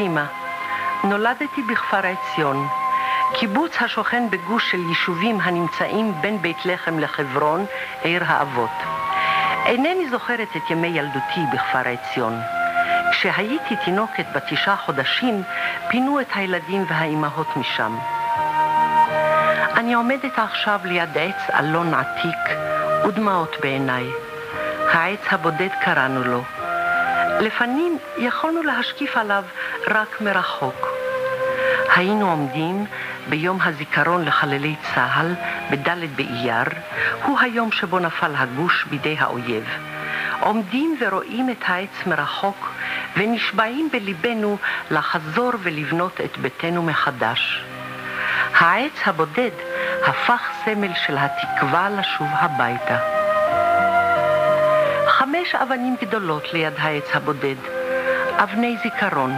אמא. נולדתי בכפר עציון, קיבוץ השוכן בגוש של יישובים הנמצאים בין בית לחם לחברון, עיר האבות. אינני זוכרת את ימי ילדותי בכפר עציון. כשהייתי תינוקת ב9 חודשים, פינו את הילדים והאימהות משם. אני עומדת עכשיו ליד עץ אלון עתיק ודמעות בעיניי. העץ הבודד קראנו לו. לפנים יכולנו להשקיף עליו רק מרחוק. היינו עומדים ביום הזיכרון לחללי צה"ל בד' באייר, הוא היום שבו נפל הגוש בידי האויב. עומדים ורואים את העץ מרחוק ונשבעים בליבנו לחזור ולבנות את ביתנו מחדש. העץ הבודד הפך סמל של התקווה לשוב הביתה. 5 אבנים גדולות ליד העץ הבודד, אבני זיכרון,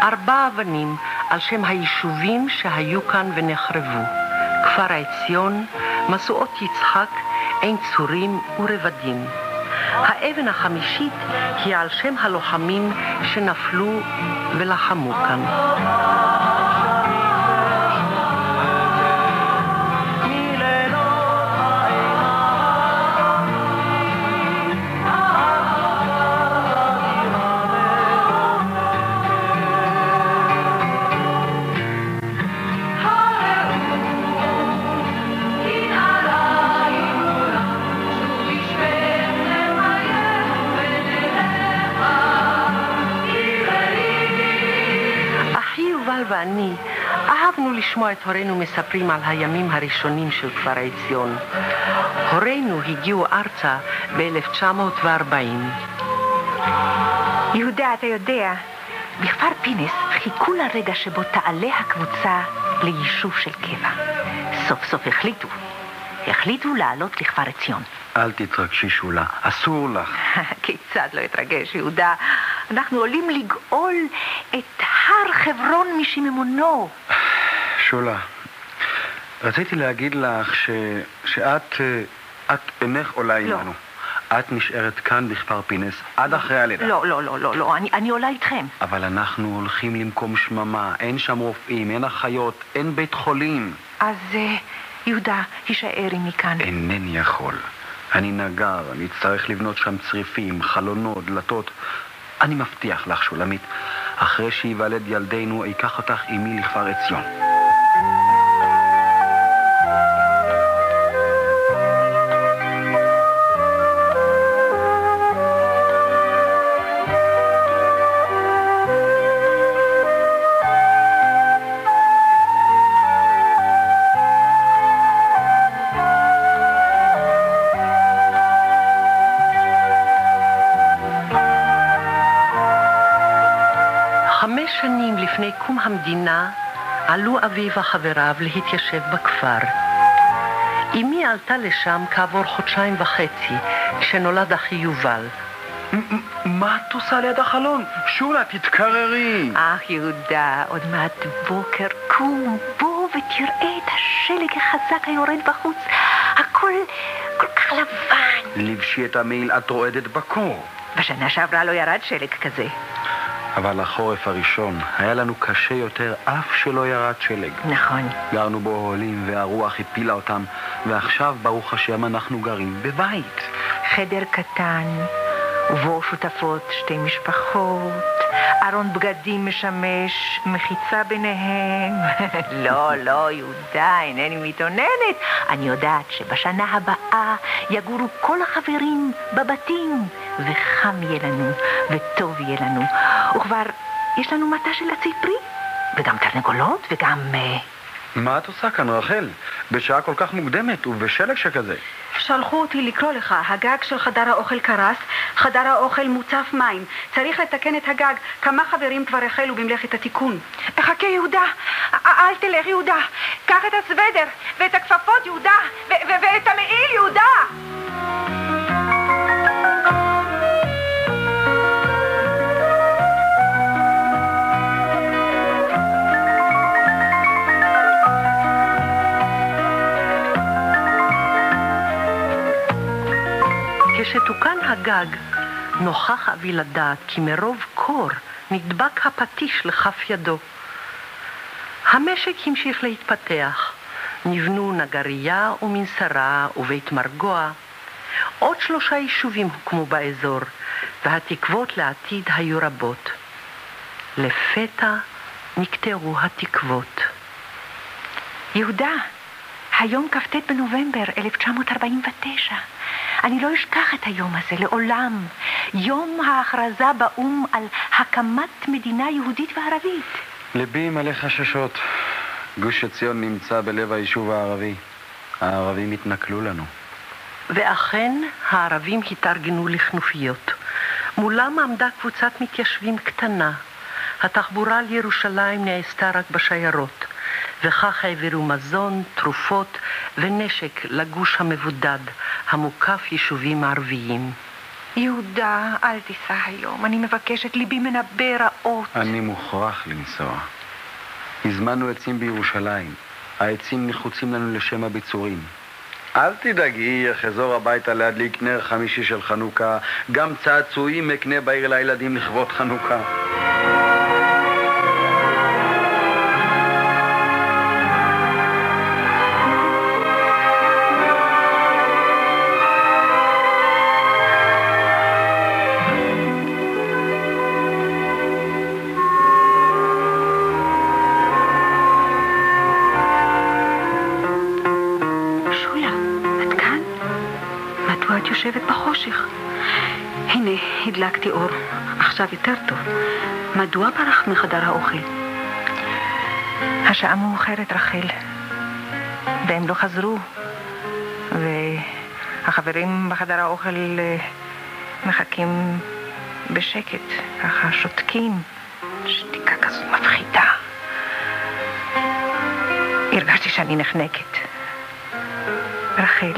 4 אבנים על שם היישובים שהיו כאן ונחרבו, כפר עציון, משואות יצחק, עין צורים ורבדים. האבן החמישית היא על שם הלוחמים שנפלו ולחמו כאן. ואני אהבנו לשמוע את הורינו מספרים על הימים הראשונים של כפר עציון. הורינו הגיעו ארצה ב-1940. יהודה, אתה יודע, בכפר פינס חיכו לרגע שבו תעלה הקבוצה ליישוב של קבע. סוף סוף החליטו לעלות לכפר עציון. אל תתרגשי שולה, אסור לך. כיצד לא התרגש, יהודה? אנחנו עולים לגאול את הר חברון משממונו. שולה, רציתי להגיד לך שאת אינך עולה עמנו. את נשארת כאן בכפר פינס עד אחרי הלידה. לא, אני עולה איתכם. אבל אנחנו הולכים למקום שממה, אין שם רופאים, אין אחיות, אין בית חולים. אז יהודה, יישאר עמי כאן. אינני יכול. אני נגר, אני אצטרך לבנות שם צריפים, חלונות, דלתות. אני מבטיח לך, שולמית, אחרי שיוולד ילדינו, אקח אותך עמי לכפר עציון. לפני קום המדינה עלו אבי וחבריו להתיישב בכפר. אמי עלתה לשם כעבור 2.5 חודשים כשנולד אחי יובל. מה את עושה ליד החלון? שולה, תתקררי. יהודה, עוד מעט בוקר, קום, בוא ותראה את השלג החזק היורד בחוץ. הכל כל כך לבן. לבשי את המעיל, את רועדת בקור. בשנה שעברה לא ירד שלג כזה. אבל החורף הראשון היה לנו קשה יותר, אף שלא ירד שלג. נכון. גרנו באוהלים והרוח הפילה אותם, ועכשיו ברוך השם אנחנו גרים בבית. חדר קטן, ובו שותפות 2 משפחות, ארון בגדים משמש, מחיצה ביניהם. לא, יהודה, אינני מתעוננת. אני יודעת שבשנה הבאה יגורו כל החברים בבתים, וחם יהיה לנו, וטוב יהיה לנו. וכבר יש לנו מטה של עצי פרי, וגם תרנגולות, וגם... מה את עושה כאן, רחל? בשעה כל כך מוקדמת ובשלג שכזה. שלחו אותי לקרוא לך, הגג של חדר האוכל קרס, חדר האוכל מוצף מים. צריך לתקן את הגג, כמה חברים כבר החלו במלאכת התיקון. חכה יהודה, אל תלך יהודה, קח את הסוודר ואת הכפפות יהודה, ואת המעיל יהודה. כשתוקן הגג, נוכח אבי לדעת כי מרוב קור נדבק הפטיש לכף ידו. המשק המשיך להתפתח. נבנו נגריה ומנסרה ובית מרגוע. עוד 3 יישובים הוקמו באזור, והתקוות לעתיד היו רבות. לפתע נקטעו התקוות. יהודה, היום כ"ט בנובמבר 1949. אני לא אשכח את היום הזה לעולם. יום ההכרזה באום על הקמת מדינה יהודית וערבית. ליבי מלא חששות. גוש עציון נמצא בלב היישוב הערבי. הערבים התנכלו לנו. ואכן הערבים התארגנו לכנופיות. מולם עמדה קבוצת מתיישבים קטנה. התחבורה לירושלים נעשתה רק בשיירות, וכך העבירו מזון, תרופות ונשק לגוש המבודד, המוקף יישובים ערביים. יהודה, אל תיסע היום. אני מבקשת, ליבי מנבא רעות. אני מוכרח לנסוע. הזמנו עצים בירושלים. העצים נחוצים לנו לשם הביצורים. אל תדאגי, אחזור הביתה להדליק נר חמישי של חנוכה. גם צעצועים מקנה בעיר לילדים לכבוד חנוכה. יושבת בחושך. הנה, הדלקתי אור. עכשיו יותר טוב. מדוע ברחת מחדר האוכל? השעה מאוחרת, רחל. והם לא חזרו. והחברים בחדר האוכל מחכים בשקט, ככה שותקים. שתיקה כזאת מפחידה. הרגשתי שאני נחנקת. רחל,